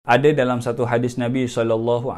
Ada dalam satu hadis Nabi SAW,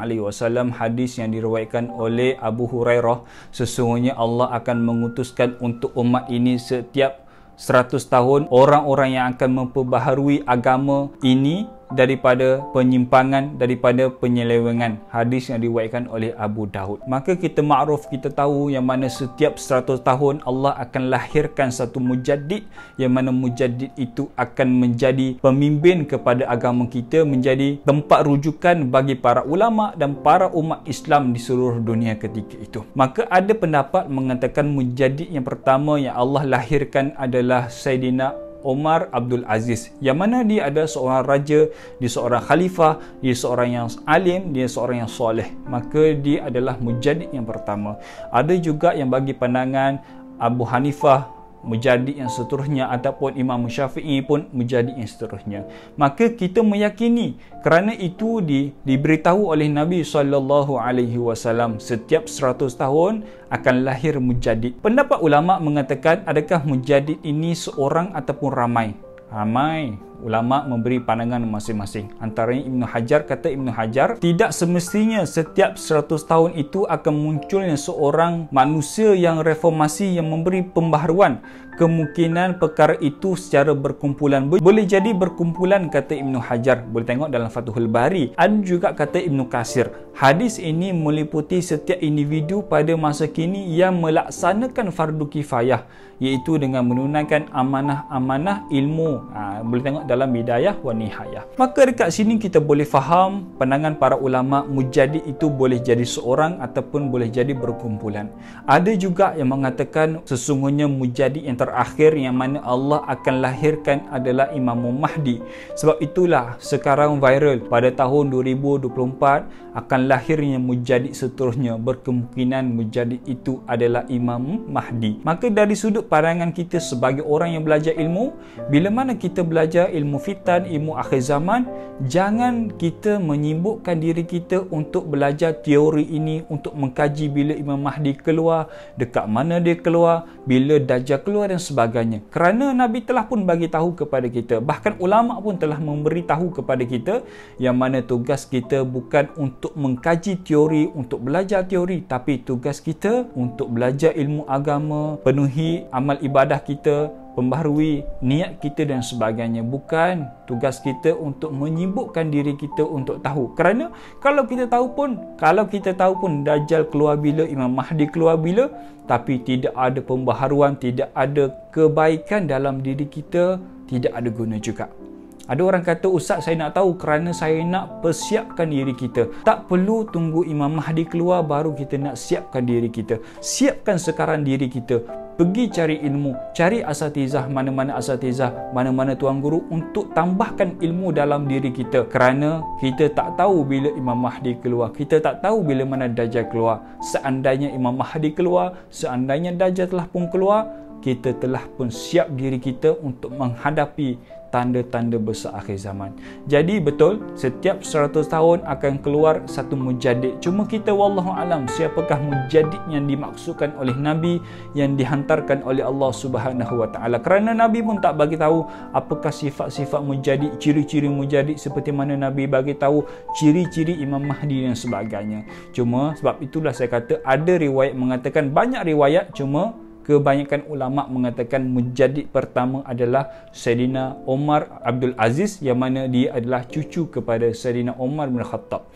hadis yang diriwayatkan oleh Abu Hurairah, sesungguhnya Allah akan mengutuskan untuk umat ini setiap 100 tahun orang-orang yang akan memperbaharui agama ini daripada penyimpangan, daripada penyelewengan. Hadis yang diriwayatkan oleh Abu Daud. Maka kita makruf, kita tahu yang mana setiap 100 tahun Allah akan lahirkan satu mujaddid, yang mana mujaddid itu akan menjadi pemimpin kepada agama kita, menjadi tempat rujukan bagi para ulama dan para umat Islam di seluruh dunia ketika itu. Maka ada pendapat mengatakan mujaddid yang pertama yang Allah lahirkan adalah Saidina Umar Abdul Aziz, yang mana dia adalah seorang raja, dia seorang khalifah, dia seorang yang alim, dia seorang yang soleh. Maka dia adalah mujaddid yang pertama. Ada juga yang bagi pandangan Abu Hanifah mujaddid yang seterusnya, ataupun Imam Syafi'i pun mujaddid yang seterusnya. Maka kita meyakini kerana itu diberitahu oleh Nabi SAW, setiap 100 tahun akan lahir mujaddid. Pendapat ulama mengatakan, adakah mujaddid ini seorang ataupun ramai? Ramai. Ulama memberi pandangan masing-masing. Antaranya Ibnu Hajar, kata Ibnu Hajar, tidak semestinya setiap 100 tahun itu akan munculnya seorang manusia yang reformasi, yang memberi pembaharuan. Kemungkinan perkara itu secara berkumpulan. Boleh jadi berkumpulan, kata Ibnu Hajar. Boleh tengok dalam Fathul Bari. Ada juga kata Ibnu Katsir, hadis ini meliputi setiap individu pada masa kini yang melaksanakan fardu kifayah, iaitu dengan menunaikan amanah-amanah ilmu. Boleh tengok dalam Bidayah wa Nihayah. Maka dekat sini kita boleh faham pandangan para ulama, mujaddid itu boleh jadi seorang ataupun boleh jadi berkumpulan. Ada juga yang mengatakan sesungguhnya mujaddid yang terakhir yang mana Allah akan lahirkan adalah Imam Mahdi. Sebab itulah sekarang viral pada tahun 2024 akan lahirnya mujaddid seterusnya. Berkemungkinan mujaddid itu adalah Imam Mahdi. Maka dari sudut pandangan kita sebagai orang yang belajar ilmu, bila mana kita belajar ilmu fitan, ilmu akhir zaman, jangan kita menyibukkan diri kita untuk belajar teori ini, untuk mengkaji bila Imam Mahdi keluar, dekat mana dia keluar, bila Dajjal keluar dan sebagainya. Kerana Nabi telah pun bagi tahu kepada kita, bahkan ulama pun telah memberi tahu kepada kita, yang mana tugas kita bukan untuk mengkaji teori, untuk belajar teori, tapi tugas kita untuk belajar ilmu agama, penuhi amal ibadah kita, pembaharui niat kita dan sebagainya. Bukan tugas kita untuk menyibukkan diri kita untuk tahu. Kerana kalau kita tahu pun Dajjal keluar bila, Imam Mahdi keluar bila, tapi tidak ada pembaharuan, tidak ada kebaikan dalam diri kita, tidak ada guna juga. Ada orang kata, Ustaz, saya nak tahu kerana saya nak persiapkan diri kita. Tak perlu tunggu Imam Mahdi keluar baru kita nak siapkan diri kita. Siapkan sekarang diri kita. Pergi cari ilmu, cari asatizah, mana-mana asatizah, mana-mana tuan guru, untuk tambahkan ilmu dalam diri kita. Kerana kita tak tahu bila Imam Mahdi keluar, kita tak tahu bila mana Dajjal keluar. Seandainya Imam Mahdi keluar, seandainya Dajjal telah pun keluar, kita telah pun siap diri kita untuk menghadapi tanda-tanda besar akhir zaman. Jadi betul, setiap 100 tahun akan keluar satu mujaddid. Cuma kita wallahu alam, siapakah mujaddid yang dimaksudkan oleh Nabi, yang dihantarkan oleh Allah Subhanahu wa taala. Kerana Nabi pun tak bagi tahu apakah sifat-sifat mujaddid, ciri-ciri mujaddid, seperti mana Nabi bagi tahu ciri-ciri Imam Mahdi dan sebagainya. Cuma sebab itulah saya kata ada riwayat mengatakan, banyak riwayat, cuma kebanyakan ulama mengatakan mujaddid pertama adalah Saidina Umar Abdul Aziz, yang mana dia adalah cucu kepada Saidina Umar bin Khattab.